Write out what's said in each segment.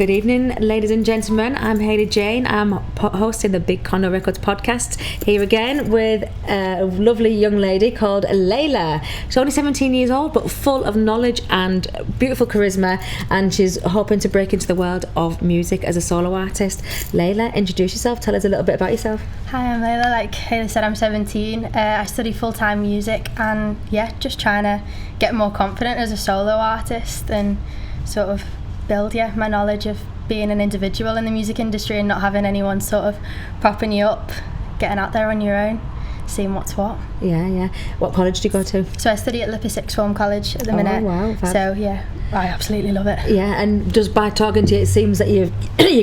Good evening, ladies and gentlemen. I'm Hayley Jane. I'm hosting the Big Condo Records podcast here again with a lovely young lady called Leila. She's only 17 years old, but full of knowledge and beautiful charisma, and she's hoping to break into the world of music as a solo artist. Leila, introduce yourself. Tell us a little bit about yourself. Hi, I'm Leila. Like Hayley said, I'm 17. I study full-time music, and just trying to get more confident as a solo artist and sort of build my knowledge of being an individual in the music industry and not having anyone sort of propping you up, getting out there on your own, seeing what's what. Yeah. What college do you go to? So I study at Lippe Sixth Form College at the minute. Oh wow. Fab. So I absolutely love it. Yeah, and just by talking to you, it seems that you're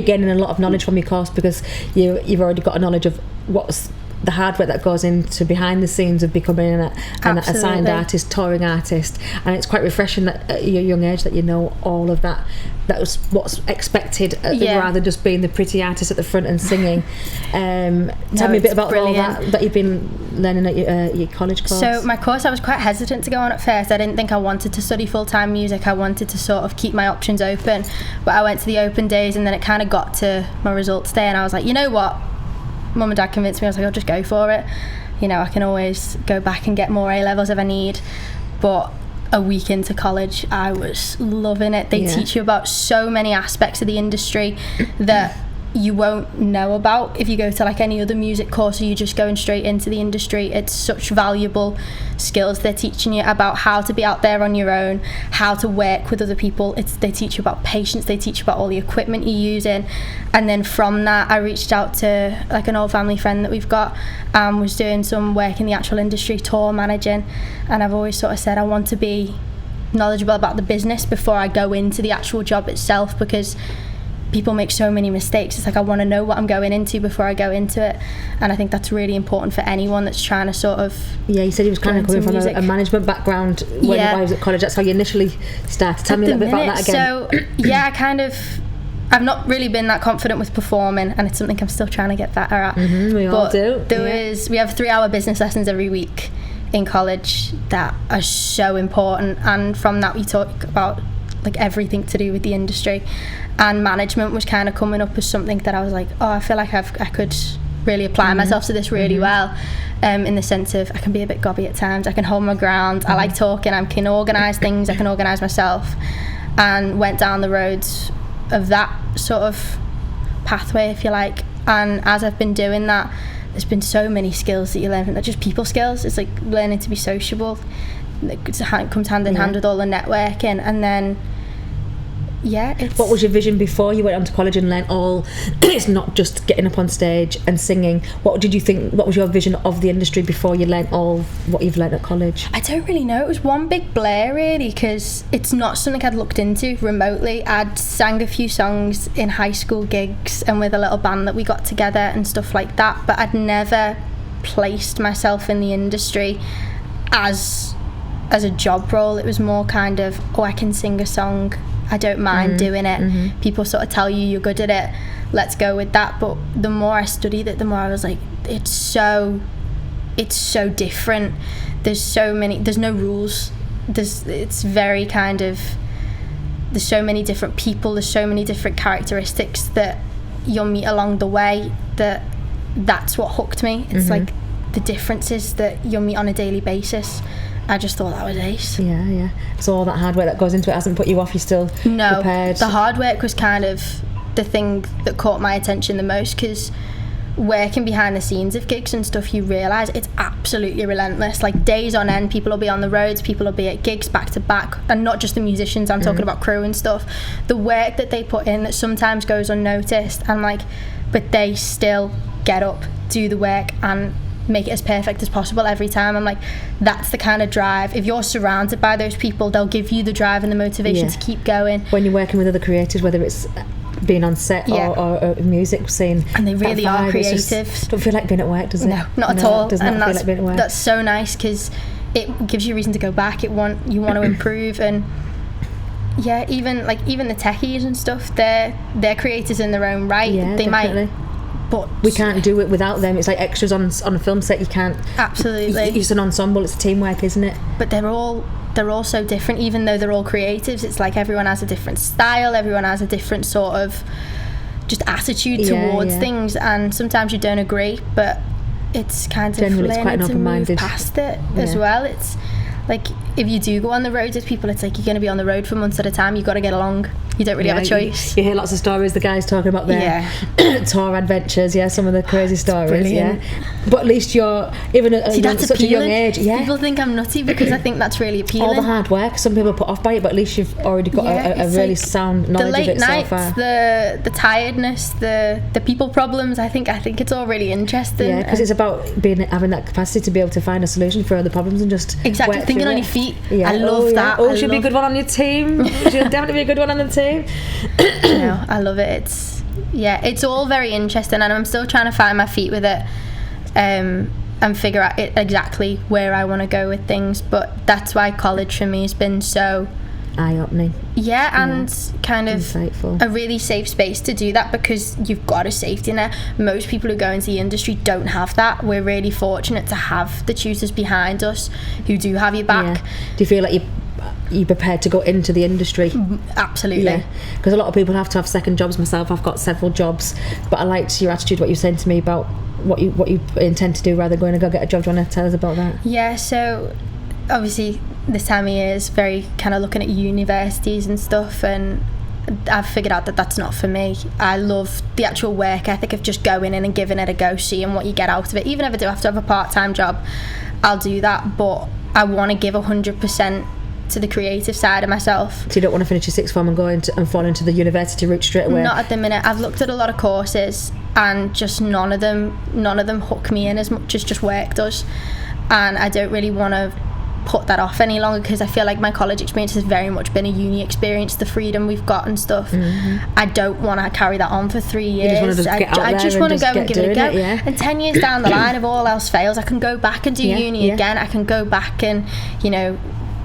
gaining a lot of knowledge from your course, because you've already got a knowledge of what's the hard work that goes into behind the scenes of becoming an assigned artist, touring artist, and it's quite refreshing that at your young age that you know all of that. That was what's expected, rather than just being the pretty artist at the front and singing. Tell me a bit about brilliant. all that you've been learning at your college course. So my course, I was quite hesitant to go on at first. I didn't think I wanted to study full-time music. I wanted to sort of keep my options open, but I went to the open days, and then it kind of got to my results day, and I was like, you know what, Mum and Dad convinced me. I was like, I'll just go for it. I can always go back and get more A-levels if I need. But a week into college, I was loving it. They teach you about so many aspects of the industry that you won't know about if you go to like any other music course, or you're just going straight into the industry. It's such valuable skills they're teaching you about how to be out there on your own, how to work with other people. They teach you about patience, they teach you about all the equipment you're using. And then from that, I reached out to like an old family friend that we've got, was doing some work in the actual industry, tour managing, and I've always sort of said I want to be knowledgeable about the business before I go into the actual job itself, because people make so many mistakes. It's like I want to know what I'm going into before I go into it, and I think that's really important for anyone that's trying to sort of. Yeah, you said he was kind of coming from a management background when I was at college. That's how you initially started. Tell me a little bit about that again. So I've not really been that confident with performing, and it's something I'm still trying to get better at. We all do. We have 3-hour business lessons every week in college that are so important, and from that we talk about like everything to do with the industry, and management was kind of coming up as something that I was like, I feel like I could really apply myself to this really well, in the sense of I can be a bit gobby at times, I can hold my ground, I like talking, I can organise things, I can organise myself, and went down the roads of that sort of pathway, if you like. And as I've been doing that, there's been so many skills that you learn, not just people skills. It's like learning to be sociable. It comes hand in hand with all the networking, and then what was your vision before you went on to college and learned all? It's not just getting up on stage and singing. What did you think? What was your vision of the industry before you learned all what you've learned at college? I don't really know. It was one big blur, really, because it's not something I'd looked into remotely. I'd sang a few songs in high school gigs and with a little band that we got together and stuff like that, but I'd never placed myself in the industry as a job role. It was more kind of, I can sing a song, I don't mind doing it. People sort of tell you you're good at it, let's go with that. But the more I studied it, the more I was like, it's so different. There's no rules. It's very kind of, there's so many different people, there's so many different characteristics that you'll meet along the way, that's what hooked me. It's like the differences that you'll meet on a daily basis. I just thought that was ace. Yeah. So all that hard work that goes into it hasn't put you off? You're still prepared? The hard work was kind of the thing that caught my attention the most, because working behind the scenes of gigs and stuff, you realise it's absolutely relentless. Like days on end, people will be on the roads, people will be at gigs back to back, and not just the musicians, I'm talking about crew and stuff. The work that they put in that sometimes goes unnoticed, and but they still get up, do the work, and make it as perfect as possible every time. I'm like, that's the kind of drive. If you're surrounded by those people, they'll give you the drive and the motivation to keep going. When you're working with other creators, whether it's being on set or a music scene, and they really are creative. Don't feel like being at work, does it? No, not at all. It does not feel like being at work. That's so nice, because it gives you a reason to go back. You want to improve. And even the techies and stuff, they're creators in their own right. They might but we can't do it without them. It's like extras on a film set. You can't. Absolutely. It's an ensemble. It's teamwork, isn't it? But they're all so different, even though they're all creatives. It's like everyone has a different style, everyone has a different sort of just attitude towards things, and sometimes you don't agree, but it's kind of generally learning to move past it as well. It's like, if you do go on the road with people, it's like you're going to be on the road for months at a time. You've got to get along. You don't really have a choice. You hear lots of stories, the guys talking about their tour adventures, some of the crazy stories. Brilliant. But at least you're, even at such a young age. People think I'm nutty because I think that's really appealing. All the hard work, some people are put off by it, but at least you've already got a really sound knowledge of it so far. The late nights, the tiredness, the people problems, I think it's all really interesting. Yeah, because it's about having that capacity to be able to find a solution for other problems and just exactly thinking on your feet. Yeah. I love that. Oh, should be a good one on your team. Should definitely be a good one on the team. No, I love it. It's all very interesting, and I'm still trying to find my feet with it, and figure out exactly where I want to go with things. But that's why college for me has been so eye-opening. And kind of insightful. A really safe space to do that, because you've got a safety net. Most people who go into the industry don't have that. We're really fortunate to have the tutors behind us who do have your back. Do you feel like you're prepared to go into the industry? Absolutely. Because a lot of people have to have second jobs. Myself, I've got several jobs, but I liked your attitude, what you were saying to me about what you intend to do rather than going to go get a job. Do you want to tell us about that? So obviously this time of year is very kind of looking at universities and stuff, and I've figured out that that's not for me. I love the actual work ethic of just going in and giving it a go, seeing what you get out of it. Even if I do have to have a part-time job, I'll do that, but I want to give 100% to the creative side of myself. So you don't want to finish your sixth form and go into and fall into the university route straight away? Not at the minute. I've looked at a lot of courses, and just none of them hook me in as much as just work does, and I don't really want to put that off any longer, because I feel like my college experience has very much been a uni experience, the freedom we've got and stuff. I don't want to carry that on for 3 years. I just want to go and give it a go. And 10 years down the line, if all else fails, I can go back and do uni again. I can go back and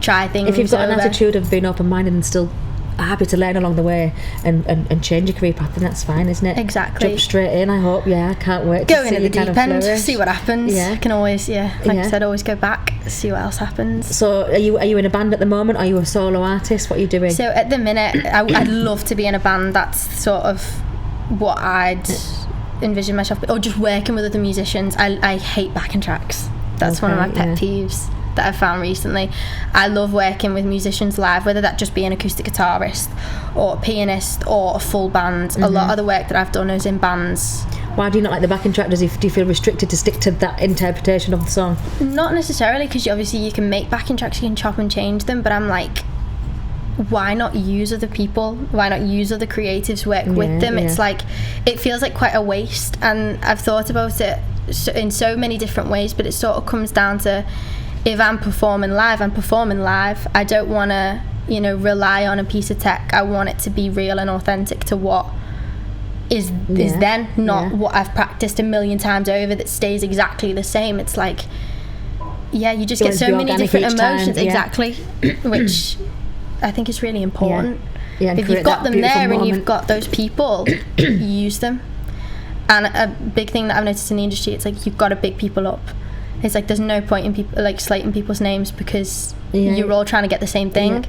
try things. If you've got an attitude of being open-minded and still happy to learn along the way and change your career path, then that's fine, isn't it? Exactly. Jump straight in, I hope. I can't wait to go into the deep end, see what happens. I can always I said, always go back, see what else happens. So are you in a band at the moment? Are you a solo artist? What are you doing? So at the minute, I'd love to be in a band. That's sort of what I'd envision myself, or just working with other musicians. I hate backing tracks. That's one of my pet peeves that I've found recently. I love working with musicians live, whether that just be an acoustic guitarist or a pianist or a full band. A lot of the work that I've done is in bands. Why do you not like the backing track? Do you feel restricted to stick to that interpretation of the song? Not necessarily, because obviously you can make backing tracks, you can chop and change them, but I'm like, why not use other people? Why not use other creatives' work with them? It's like, it feels like quite a waste, and I've thought about it in so many different ways, but it sort of comes down to, if I'm performing live, I don't want to, rely on a piece of tech. I want it to be real and authentic to what is then, not what I've practiced a million times over that stays exactly the same. It's like, you just get so many different emotions, exactly, which I think is really important. If you've got them there and you've got those people, use them. And a big thing that I've noticed in the industry, it's like, you've got to big people up. It's like, there's no point in people slating people's names, because you're all trying to get the same thing.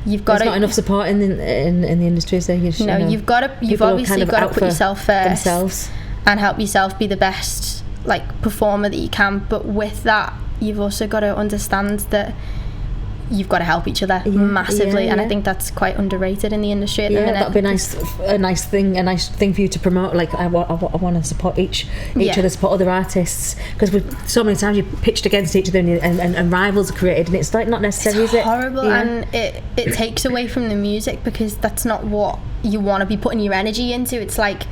There's not enough support in the industry, so you've obviously got to put yourself first and help yourself be the best performer that you can. But with that, you've also got to understand that you've got to help each other massively, and I think that's quite underrated in the industry at the minute. That'd be a nice thing for you to promote. I want to support each other, support other artists, because so many times you're pitched against each other and rivals are created, and it's not necessary. It's horrible, and it takes away from the music, because that's not what you want to be putting your energy into. It's like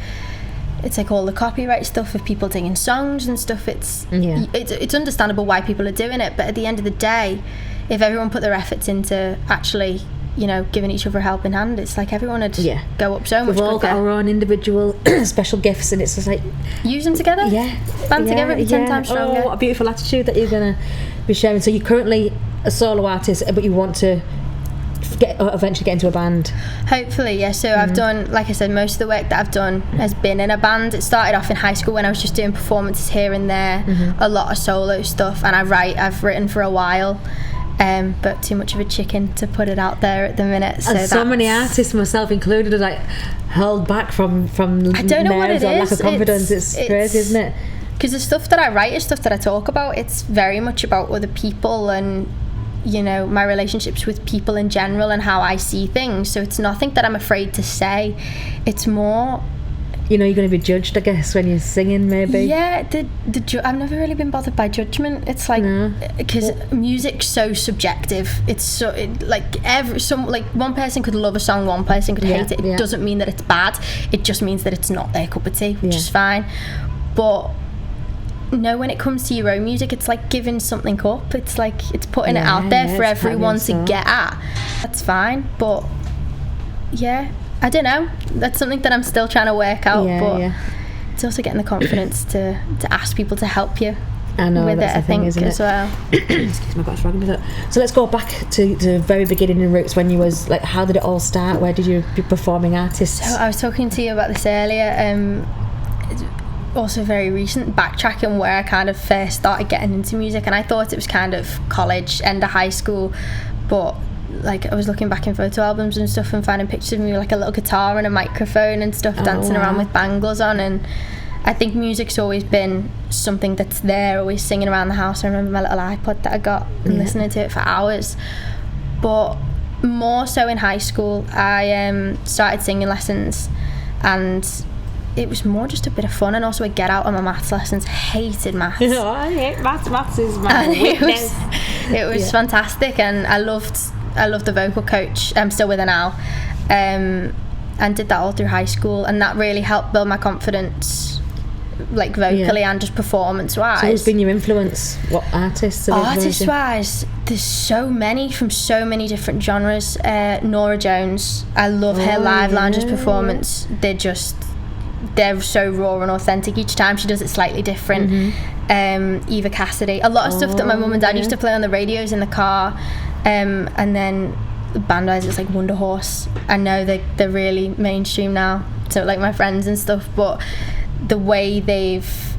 all the copyright stuff of people singing songs and stuff. It's understandable why people are doing it, but at the end of the day, if everyone put their efforts into actually, giving each other a helping hand, it's like everyone would go up so much quicker. We've all got our own individual special gifts, and it's just like, use them together. Band together, it'd be 10 times stronger. Oh, what a beautiful attitude that you're going to be sharing. So you're currently a solo artist, but you want to eventually get into a band? Hopefully, yeah. So I've done, like I said, most of the work that I've done has been in a band. It started off in high school when I was just doing performances here and there, a lot of solo stuff, and I've written for a while, but too much of a chicken to put it out there at the minute. So many artists, myself included, are like held back from I don't know what it or is. lack of confidence. It's crazy, isn't it? Because the stuff that I write is stuff that I talk about. It's very much about other people and, you know, my relationships with people in general and how I see things. So it's nothing that I'm afraid to say. It's more, you know, you're going to be judged, I guess, when you're singing, maybe. Yeah, I've never really been bothered by judgment. It's like, because music's so subjective. It's so one person could love a song, one person could hate it. It doesn't mean that it's bad. It just means that it's not their cup of tea, which is fine. But no, when it comes to your own music, it's like giving something up. It's like it's putting it out there for everyone to get at. That's fine, but yeah, I don't know. That's something that I'm still trying to work out. It's also getting the confidence to ask people to help you. I know, with that's it, the thing, as well. Excuse me, I've got a frog in my throat. So let's go back to the very beginning in roots, when you was like, how did it all start? Where did you be performing artists? So I was talking to you about this earlier. Also very recent, backtracking where I kind of first started getting into music, and I thought it was kind of college, end of high school, but like I was looking back in photo albums and stuff and finding pictures of me with like a little guitar and a microphone and stuff, dancing around with bangles on. And I think music's always been something that's there, always singing around the house. I remember my little iPod that I got and listening to it for hours. But more so in high school, I started singing lessons, and it was more just a bit of fun and also a get out on my maths lessons. Hated maths. Oh, I hate maths. Maths is my weakness. It was fantastic, and I loved the vocal coach. I'm still with her now, and did that all through high school, and that really helped build my confidence, like vocally and just performance wise. So who's been your influence? What artists? Artist wise, there's so many from so many different genres. Nora Jones, I love her live lounges performance. They're so raw and authentic each time. She does it slightly different. Eva Cassidy, a lot of stuff that my mum and dad used to play on the radios in the car, and then band-wise it's like Wonder Horse. I know they're really mainstream now, so like my friends and stuff, but the way they've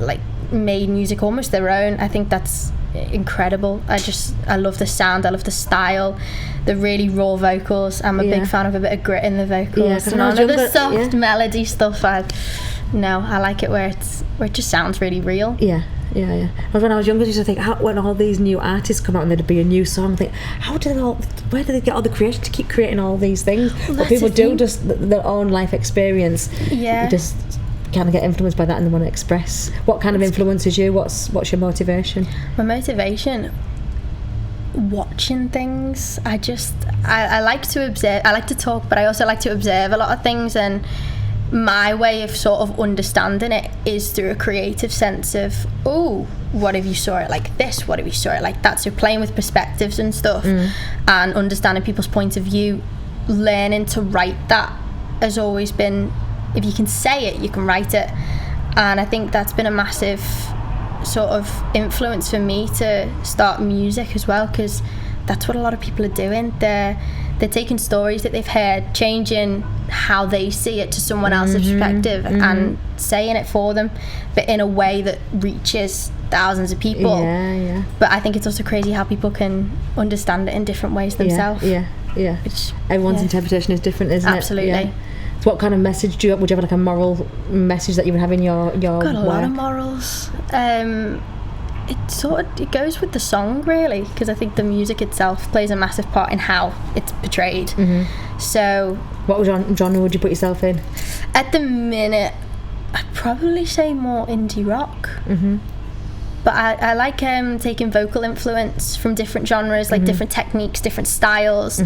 like made music almost their own, I think that's incredible. I love the sound, I love the style, the really raw vocals. I'm a big fan of a bit of grit in the vocals, none of the soft melody stuff. I like it where it just sounds really real. When I was younger, I used to think, when all these new artists come out and there'd be a new song, I think, where do they get all the creation to keep creating all these things? But people do just their own life experience. You just kind of get influenced by that and they want to express. What kind of influences you? What's your motivation? My motivation, watching things. I like to observe. I like to talk, but I also like to observe a lot of things, and my way of sort of understanding it is through a creative sense of, what if you saw it like this, what if you saw it like that. So playing with perspectives and stuff, and understanding people's point of view. Learning to write that has always been, if you can say it, you can write it. And I think that's been a massive sort of influence for me to start music as well, because that's what a lot of people are doing. They're taking stories that they've heard, changing how they see it to someone else's perspective, and saying it for them, but in a way that reaches thousands of people. But I think it's also crazy how people can understand it in different ways themselves. Which, everyone's interpretation is different, isn't it? Absolutely. So what kind of message would you have, like a moral message that you would have in your got a work? lot of morals. It goes with the song, really, because I think the music itself plays a massive part in how it's portrayed. So what genre would you put yourself in? At the minute, I'd probably say more indie rock. But I like taking vocal influence from different genres, like different techniques, different styles.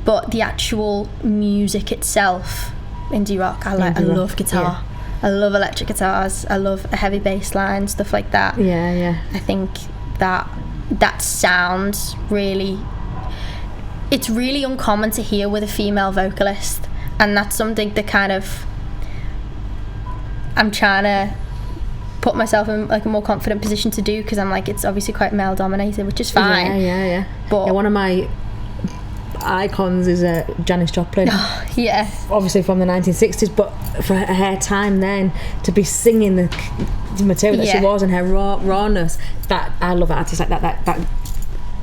But the actual music itself, indie rock. I love guitar. I love electric guitars. I love a heavy bass line, stuff like that. I think that sound really, it's really uncommon to hear with a female vocalist, and that's something that kind of I'm trying to put myself in like a more confident position to do, because I'm like, it's obviously quite male dominated, which is fine. But one of my icons is Janis Joplin. Yeah. Obviously from the 1960s, but for her time then, to be singing the material that she was and her rawness, that I love artists like that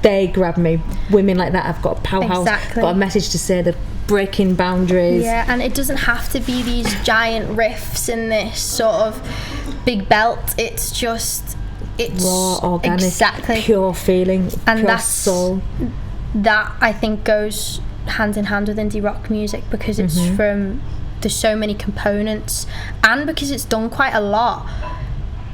they grab me. Women like that have got a powerhouse, got a message to say, that breaking boundaries. Yeah, and it doesn't have to be these giant riffs and this sort of big belt. It's raw, organic, pure feeling, and pure soul. That I think goes hand in hand with indie rock music, because it's there's so many components, and because it's done quite a lot.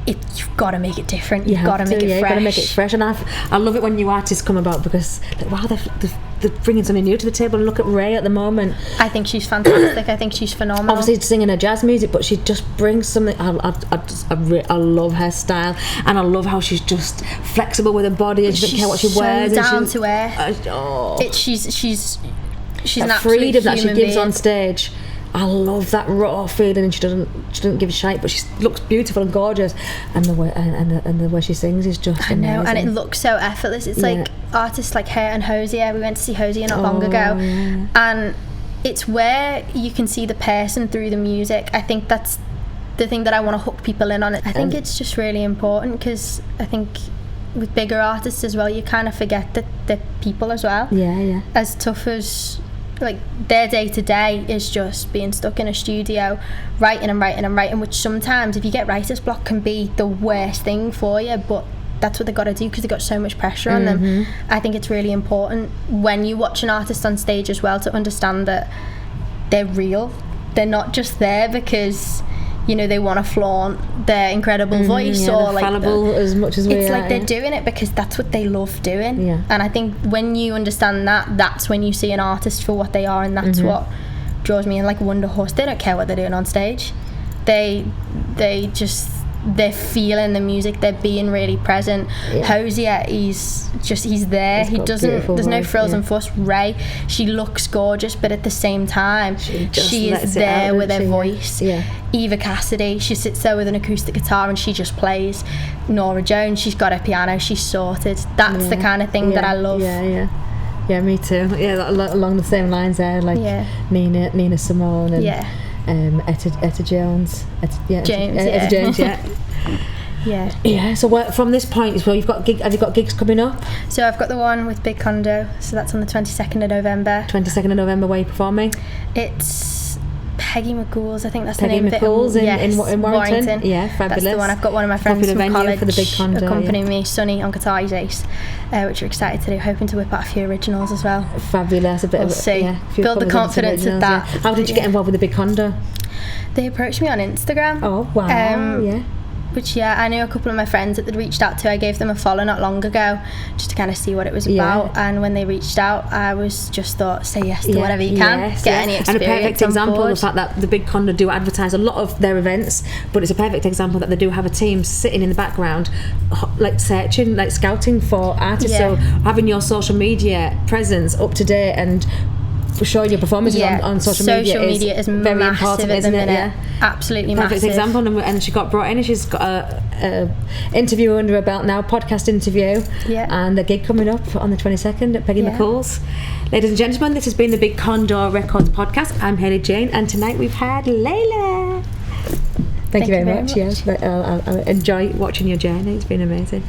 You've got to make it different. You've got to make it fresh. You've got to make it fresh. And I love it when new artists come about, because wow, they're bringing something new to the table. And look at Ray at the moment. I think she's fantastic. I think she's phenomenal. Obviously singing her jazz music, but she just brings something. I love her style, and I love how she's just flexible with her body, and she doesn't care what she wears. Down to earth. She's an absolute freedom that she gives being on stage. I love that raw feeling, and she doesn't give a shite, but she looks beautiful and gorgeous, and the way and the way she sings is just amazing. I know, and it looks so effortless. It's like artists like her and Hosier. We went to see Hosier not long ago, and it's where you can see the person through the music. I think that's the thing that I want to hook people in on. I think it's just really important, because I think with bigger artists as well, you kind of forget that they're people as well. As tough as like their day to day is just being stuck in a studio writing, which sometimes if you get writer's block can be the worst thing for you, but that's what they got to do, because they got so much pressure on them. I think it's really important when you watch an artist on stage as well to understand that they're real. They're not just there because they want to flaunt their incredible voice, or like fallible as much as we are. It's like they're doing it because that's what they love doing. And I think when you understand that, that's when you see an artist for what they are, and that's what draws me in. Like Wonder Horse, they don't care what they're doing on stage. They're feeling the music, they're being really present. Hosier, he's there. He doesn't, there's no frills and fuss. Ray, she looks gorgeous, but at the same time she is there with her voice. Eva Cassidy, she sits there with an acoustic guitar and she just plays. Norah Jones, she's got her piano, she's sorted. That's the kind of thing that I love. Yeah, me too. Along the same lines there, like Nina Simone and Etta Jones. Etta Jones, So from this point, have you got gigs coming up? So I've got the one with Big Condo, so that's on the 22nd of November. 22nd of November, where are you performing? It's Peggy McCool's, I think that's Peggy the name McCool's of it. in Warrington. Yeah, fabulous. That's the one. I've got one of my friends Popular from venue college for the Big Condo, accompanying me, Sonny on guitar, he's ace, which we're excited to do, hoping to whip out a few originals as well. Fabulous. We'll see. Build the confidence with that. How did you get involved with the Big Condo? They approached me on Instagram. Oh wow. Which I knew a couple of my friends that they'd reached out to. I gave them a follow not long ago just to kind of see what it was about, and when they reached out, I was just thought, say yes to whatever you can, get any experience. And a perfect example of the fact that the Big Condo do advertise a lot of their events, but it's a perfect example that they do have a team sitting in the background, like searching, like scouting for artists. So having your social media presence up to date and showing your performances on social media is very important, isn't it? Absolutely perfect massive. Example, and she got brought in, and she's got a interview under her belt now, podcast interview, and the gig coming up on the 22nd at Peggy McCool's. Ladies and gentlemen, this has been the Big Condo Records podcast. I'm Hayley Jane, and tonight we've had Leila. Thank you very much. Yes, I enjoy watching your journey. It's been amazing.